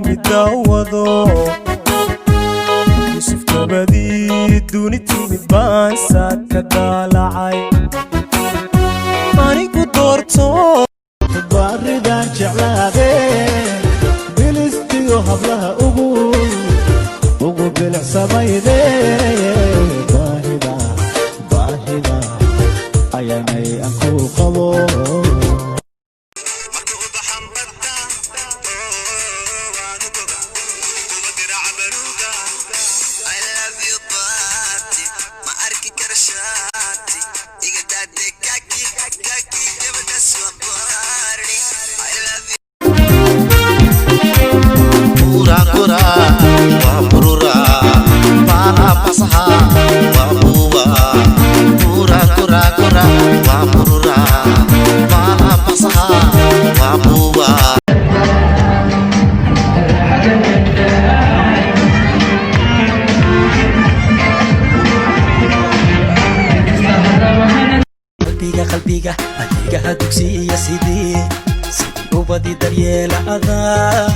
midawado yusuf kabadi duniti midbaan saad ka daalacay anigu doorto baridan jeclaade bilistiyo hablaha ugu bilicsamayde baahida ayaanay aan ku qabo qalbiga adiga dugsiga sidii ubadi daryeela adaa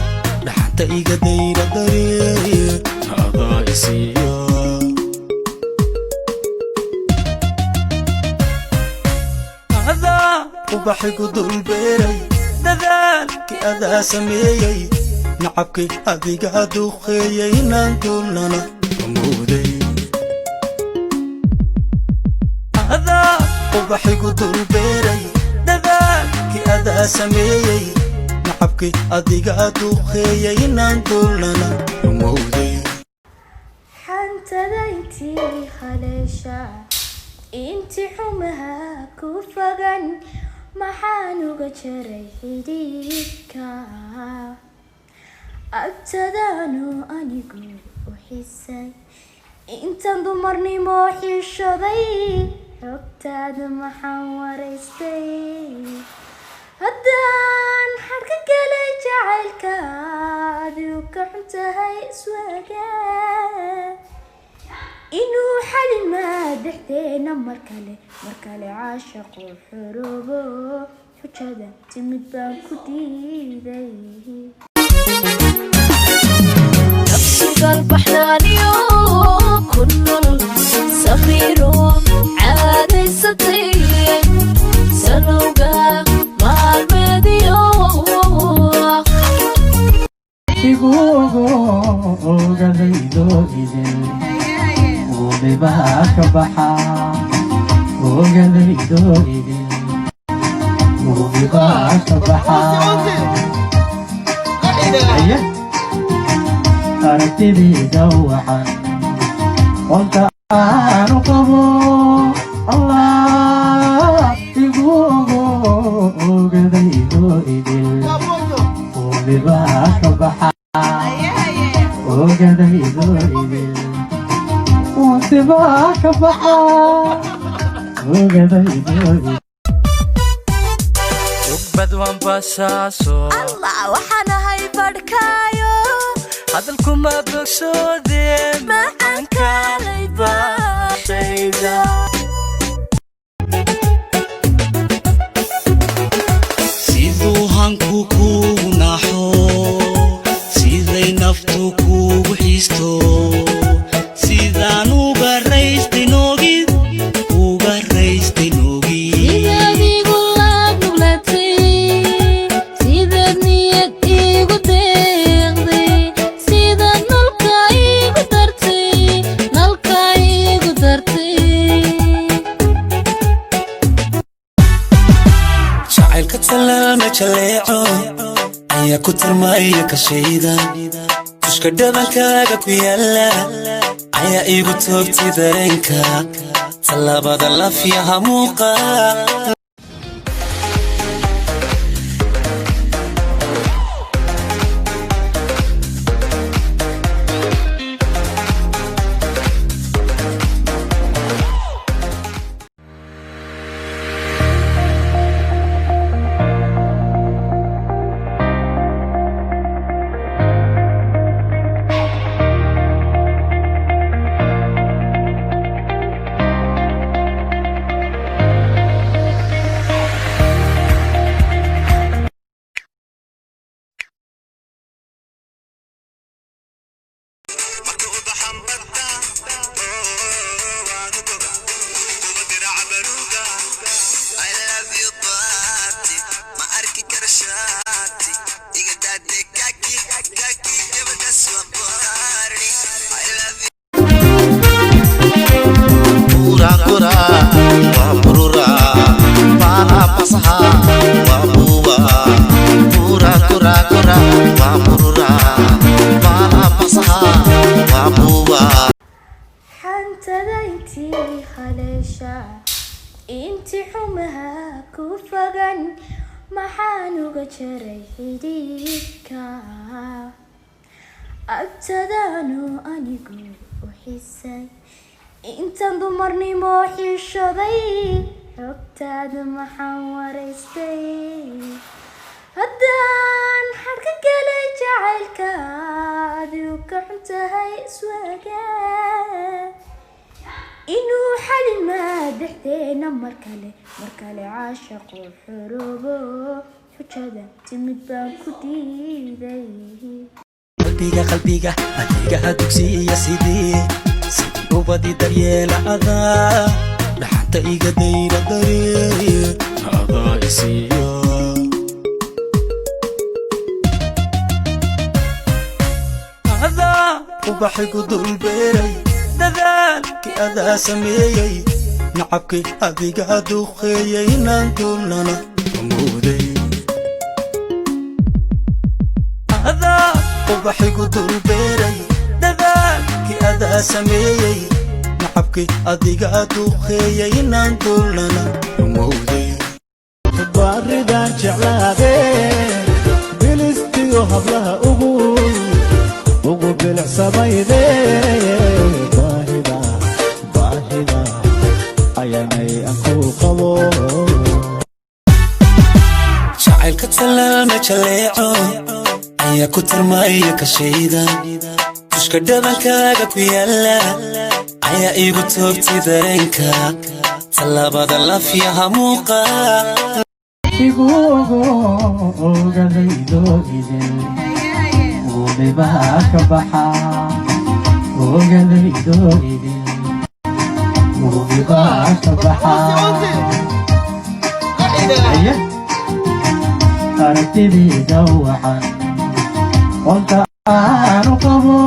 dhaxanta iga dayra daree adaa isiya adaa ubaxigu dul beeray dadaalkii adaa sameeyey nacabkii adiga duqeeyey inaan duulana amuuday ubaxigu dul beeray dadaalkii adaa sameeyey nacabkii adiga duqeeyey inaan duulana amuuday xantadayntii haleesha intii xumaha ku fogan maxaan uga jaray xidhiidhka agtadaanu anigu u xisay intaan dumarnimo xishaday xogtaada maxaan waraystay haddaan xadka galay jacaylka adigu ka xun tahay iswaaga inuu xalimaa dhexdeena mar kale caashaqu xoroobo xujada timid baan ku diiday nafsigal baxnaaniyo ku nool safiiro aragtidayda waxaan qolka aanu qabo allah igu ogadaydo idil ubibaa ka baxa ogadaydo idil ubibaa ka baxa ogadaydo idil badwan basaaso allah waxaan ahay badhkaayo hadalkuma bogsoodeen maxaan kaalay baashayda siduu hanku kugu naxo siday naftu kugu xiisto sidaan uga raystay noogid sidadigu laab nuglatay sidaad niyad igu deeqday sidaad nalka igu dartay jacaylka talaama jaleeco ayaa ku tirmaya kashayda dushka dhabankaaga ku yaala ayaa igu toogtay dareenka talaabada lafyaha muuqa xantada intii haleesha intii xumaha ku fogan maxaan uga jaray xidhiidhka agtadaanu anigu u xisay intaan dumarnimo xishaday xogtaada maxaan waraystay haddaan xadka galay jacaylka adigu ka xun tahay iswaaga inuu xalimaa dhexdeena mar kale caashaqo xoroobo xujada timid baan ku diiday qalbiga adiga dugsiya sidii ubadi daryeela adaa dhaxanta iga dayra daree adaa isiiya adaa ubaxigu dulbeeray dadaalkii adaa sameeyey nacabkii adiga duqeeyey inaan duulnana amooday adaa ubaxigu dulbeeray dadaalkii adaa sameeyey nacabkii adiga duqeeyey inaan duulnana amooday baridaan jeclaadee bilistiyo hablaha ugu bilicsamayde baahida ayaanay aan ku qabo jacaylka talaama jaleeco ayaa ku tirmaya kashayda dushka dhabankaaga ku yaala ayaa igu toogtay dareenka tallaabada lafyaha muuqa igu ogadaydo idin uubibaa ka baxa ogadaydo idin uubibaa ka baxa aragtidayda waxaan qolka aanu qabo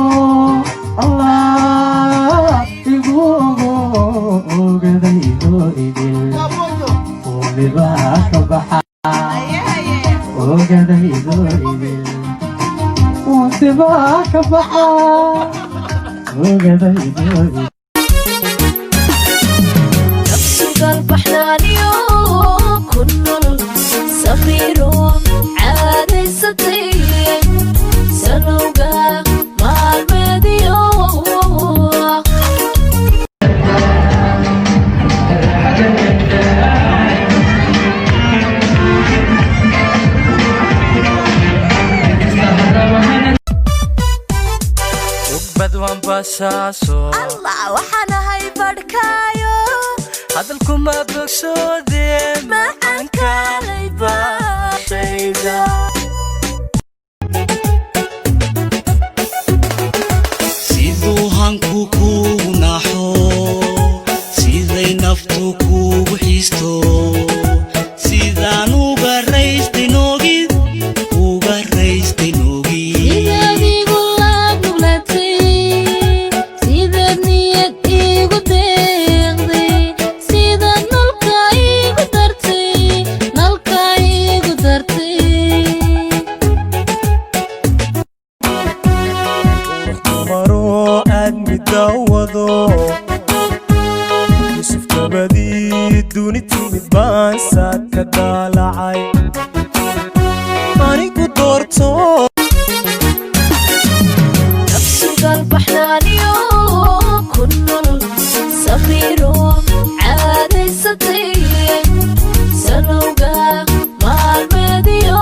allah igu ogadaydo idin uubibaa ka baxa ogadaydo idin uubibaa ka baxa ogadaydo idin البحرانيو كنول سفيرو عادي ستين سنوغا مع المديو بدوان بساسو الله وحنا هاي بركايو hadalku ma bogsoodeen معان كالي باشيدا siduu hanku kugu naxo siday naftu kugu xiisto sidaan uga raystay noogid maro aad midawado yusuf gabadii duni timid baan saad ka daalacay anigu doorto البحرانيو كنول سفيرو عادي ستين سنوغا مع المديو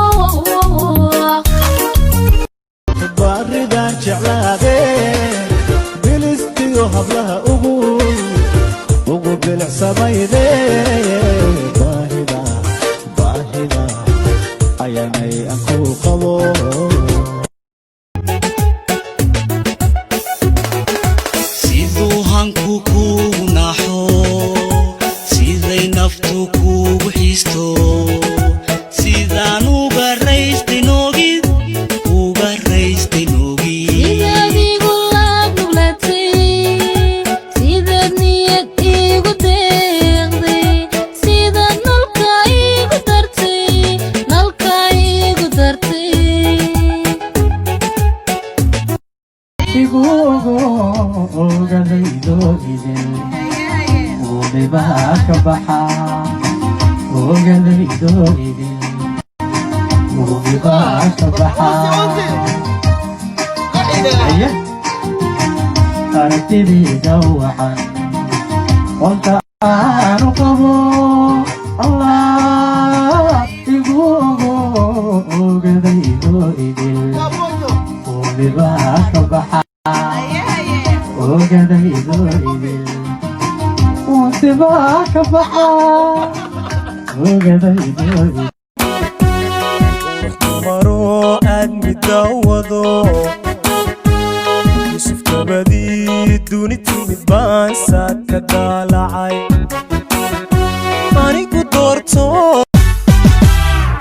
baridaan jeclaadee bilistiyo hablaha ugu bilicsamayde baahida ayaanay aan ku qabo siduu hanku kugu naxo siday naftu kugu xiisto sidaan uga raystay noogid baa ka baxa ogadaydoidin uubi baa ka baxa aragtidayda waxan qolka aanu qabo allah igu ogo ogadaydoidin uubi baa ka baxa ogadaydoidin uubi baa ka baxa ogadaydoidin maro aad midawado yusuf gabadii duni timid baan saad ka daalacay anigu doorto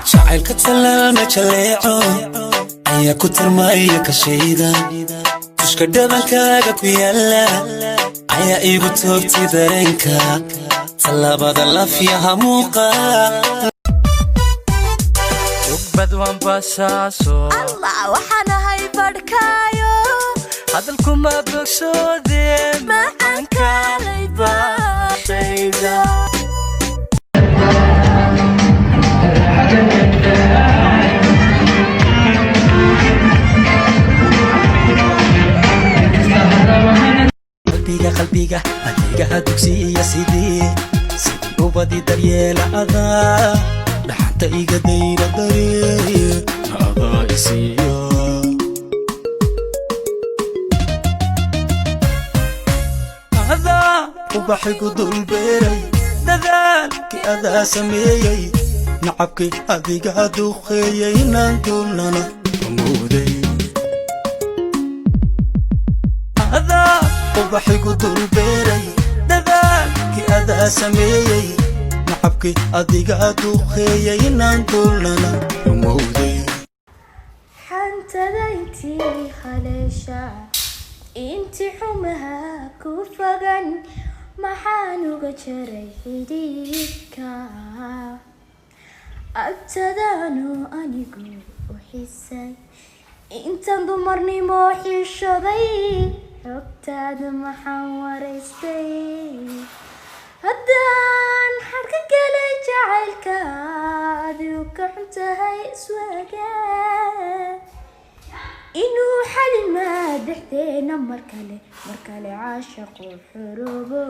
jacaylka talaama jaleeco ayaa ku tirmaya kashayda tushka dhabankaaga ku yaala ayaa igu toogtay dareenka tallaabada lafyaha muuqa badwan basaaso allah waxaan ahay badhkaayo hadalkuma bogsoodeen maxaan kaalay baashayda qalbiga adeegaha dugsiya sidii ubadii daryeela adaa dhaxanta iga dayra daree adaa isiiya adaa ubaxigu dulbeeray dadaalkii adaa sameeyey nacabkii adiga duqeeyey inaan duulnana amuuday adaa ubaxigu dulbeeray dadaalkii adaa sameeyey nacabkii adiga duqeeyey inaan duulnana amuuday xantadayntii haleesha inti xumaha ku fogan maxaan uga jaray xidhiidhka agtadaanu anigu u xisay intan dumarnimo xishaday xogtaada maxaan waraystay haddaan xadka galay jacaylkaadi u ka xun tahay iswaaga inuu xalimaa dhexdeena mar kale caashaqu xoroobo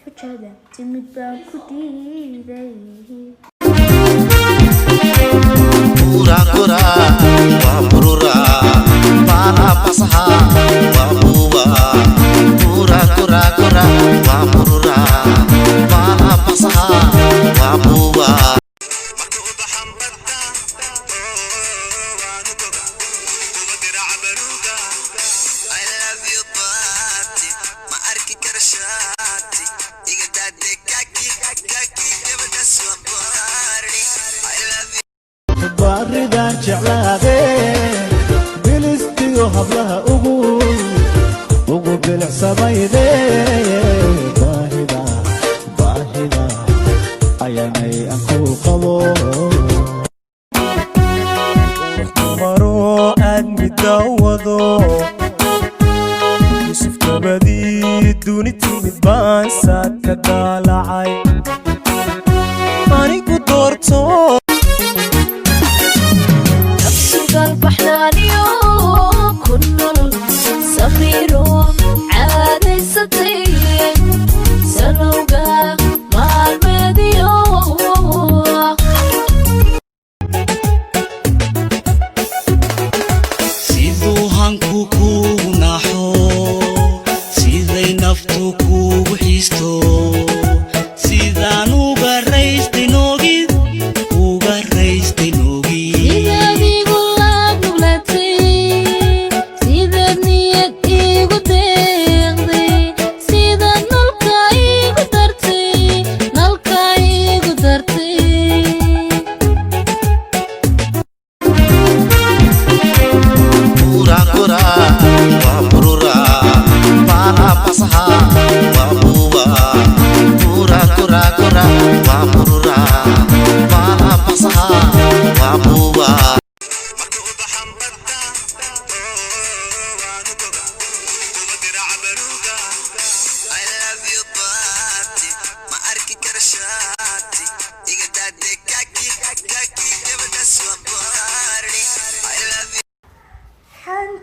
xujada timid baan ku diiday Kura kura wa murura bala pasaha wa buwa kura kura kura wa murura bala pasaha wa buwa baridan jeclaade bilistiyo hablaha ugu bilicsamayde baahida ayaanay aan ku qabo maro aad midawado yusuf gabadii duni timid baan saad ka daalacay anigu doorto البحرانيو كل صغيرو عادي ستين سلوقا مع المديو siduu hanku kugu naxo siday naftu kugu xiisto sidaan uga raystay noogid إذا بيقول لك نبلتي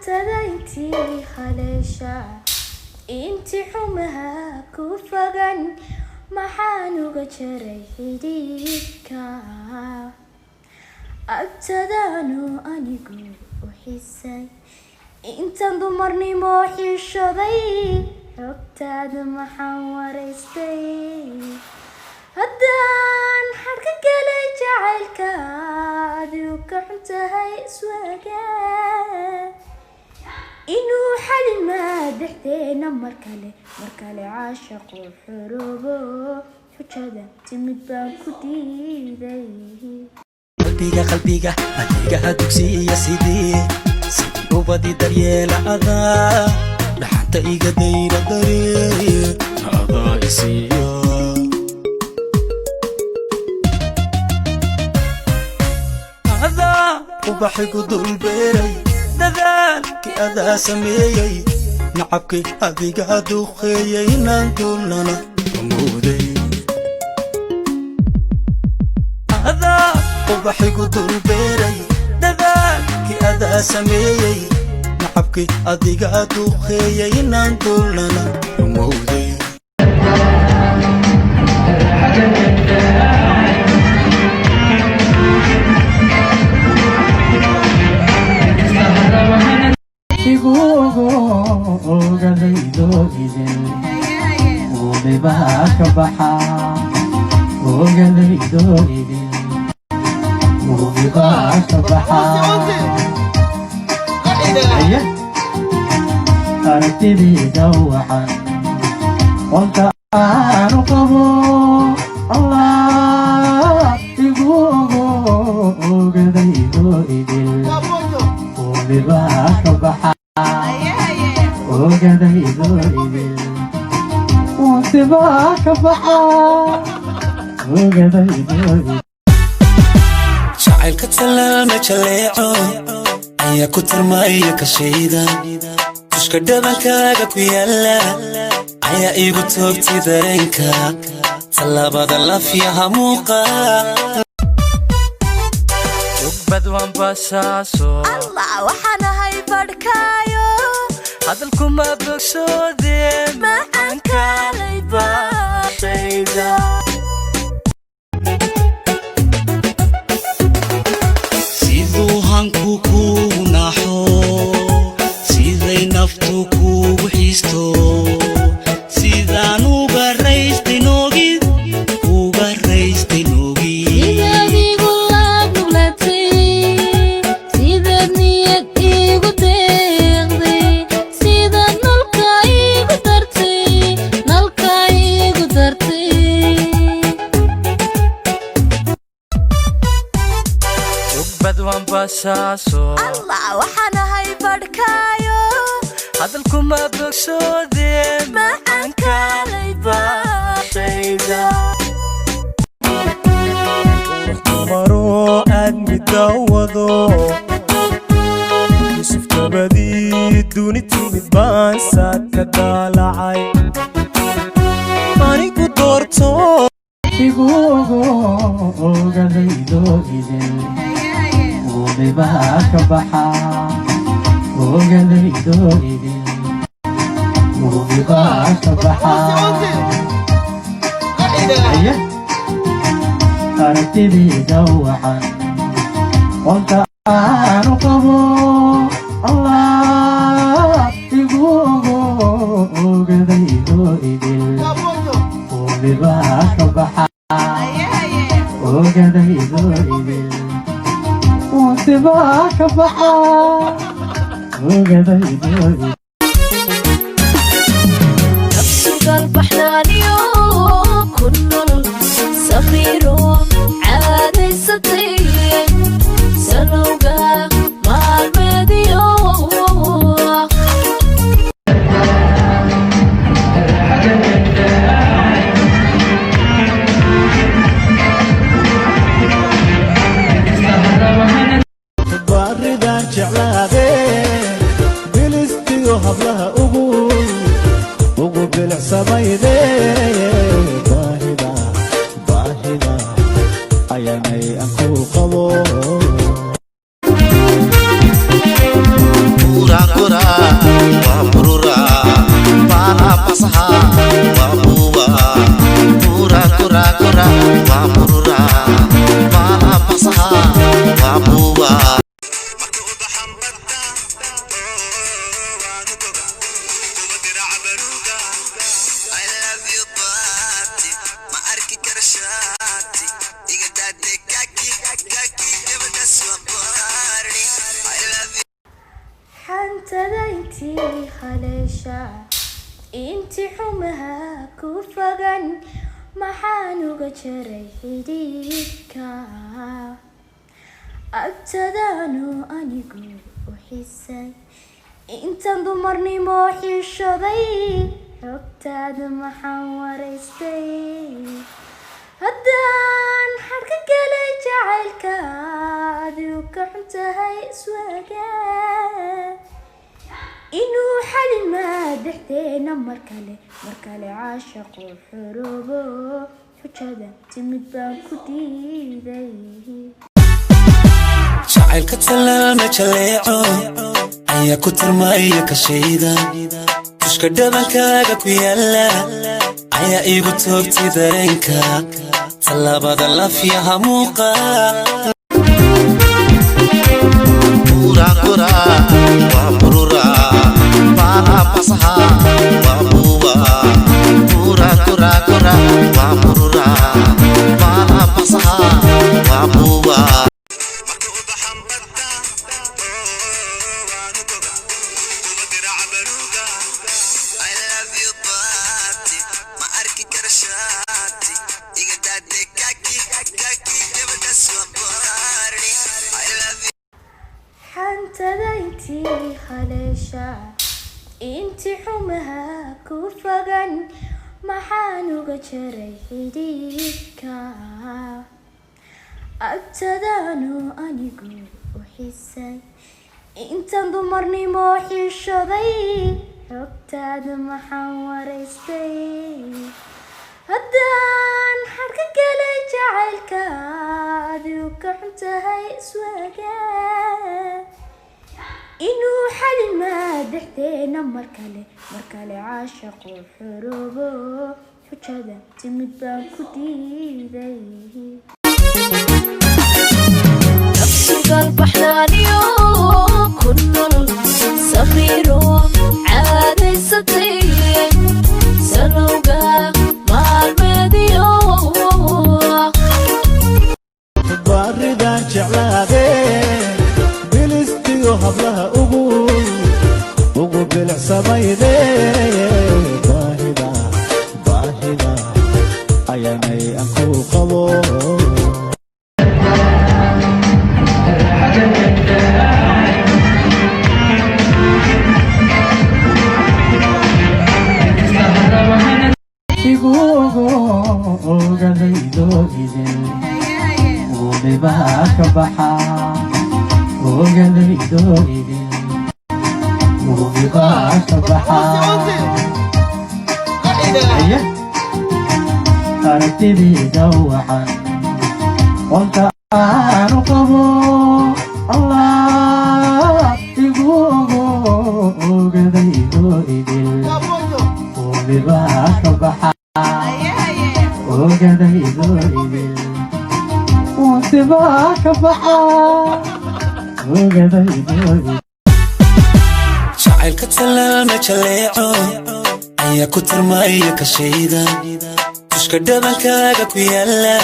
تدينتي خليشة انتي حمها كوفغن محانوغ جري حديدكا أبتدانو أنيقو وحسي intaan dumarnimo xishaday xogtaada maxaan waraystay haddaan xadka galay jacaylkaadi u ka xun tahay iswaaga inuu xalimaa dexdeena mar kale caashaqu xoroobo xujada timid baan ku diiday qalbiga adiga dugsiya sidii ubadi daryeela adaa dhaxanta iga dayra daree adaa isiiya adaa ubaxigu dulbeeray dadaalkii adaa sameeyey nacabkii adiga duqeeyey inaan duulnana amooday adaa ubaxigu dulbeeray dadaalkii adaa sameeyey nacabkii adiga duqeeyey inaan duulnana amooday igugu ogadaydo idin uubibaa ka baxa ogadaydo idin uubibaa ka baxa aragtidayda waxaan qolka aanu qabo allah igugu ogadaydo idin uubibaa ka baxa ogadaydo idin uubibaa ka baxa ogadaydo idin jacaylka talaama jaleeco ayaa ku tirmaya kashayda dushka dhabankaaga ku yaala ayaa igu toogtay dareenka tallaabada lafyaha muuqa ugbad waan basaaso allah waxaan ahay badhkaayo hadalkuma bogsoodee maxaan kaalay baashayda siduu hanku kugu naxo siday naftu kugu xiisto sidaan uga raystay noogid sidaad igu laabnuglatay sidaad niyad igu deeqday sidaad nalka igu dartay ugbad waan basaaso allah waxaan ahay badhkaayo hadalkuma bogsoodee maxaan kaalay baashayda maroo aad midawado yusuf gabadii duni timid baan saad ka daalacay anigu doorto igugu ogadaydo idin uubibaa ka baxa ogadaydo idin uubibaa ka baxa aragtidayda waxaan qolka aanu qabo allah igugu ogadaydo idin uubibaa ka baxa ogadaydo idin uubibaa ka baxa ogadaydo idin sugal baxnaaniyo ku nool safiiro caadaysatay sanowga maalmeediyo baaridan jeclaadee bilistiyo hablaha ugu bilicsamayde baahida xantadayntii haleesha inti xumaha ku fagan maxaan uga jaray xidhiidhka agtadaanu anigu u xisay intaan dumarnimo xishaday xogtaada maxaan waraystay haddaan xadka galay jacaylka adigu ka xun tahay iswaaga inuu xalimaa dhexdeena mar kale caashaqo xoroobo xujada timid baan ku diiday jacaylka talaama jaleeco ayaa ku tirmaya kashayda dushka dhabankaaga ku yaala ayaa iigu toogtay dareenka tallaabada lafyaha muuqa Kura kura wa murura bala pasaha wa buwa Kura kura kura wa murura bala pasaha wa buwa xantadayntii haleesha inti xumaha ku fagan maxaan uga jaray xidhiidhka agtadaanu anigu u xisay intaan dumarnimo xishaday xogtaada maxaan waraystay haddaan xadka galay jacaylka adigu ka xun tahay iswaaga inuu xalimaa dhexdeena mar kale caashaqo xoroobo xujada timid baan ku diiday nafsigal baxnaaniyo ku nool safiiro caadaysatay salowga maalmeediyo baridaan jeclaadeen bilistiyo hablaha ugu bilicsamayde baahida ayaanay aan ku qabo aragtidayda waxaan qolka aanu qabo allah igu ogadaydo idil uubibaa ka baxa ogadaydo idil uubibaa ka baxa ogadaydo idil jacaylka talaama jaleeco ayaa ku tirmaya kashayda dushka dhabankaaga ku yaala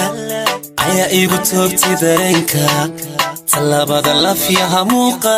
ayaa iigu toogtay dareenka tallaabada lafyaha muuqa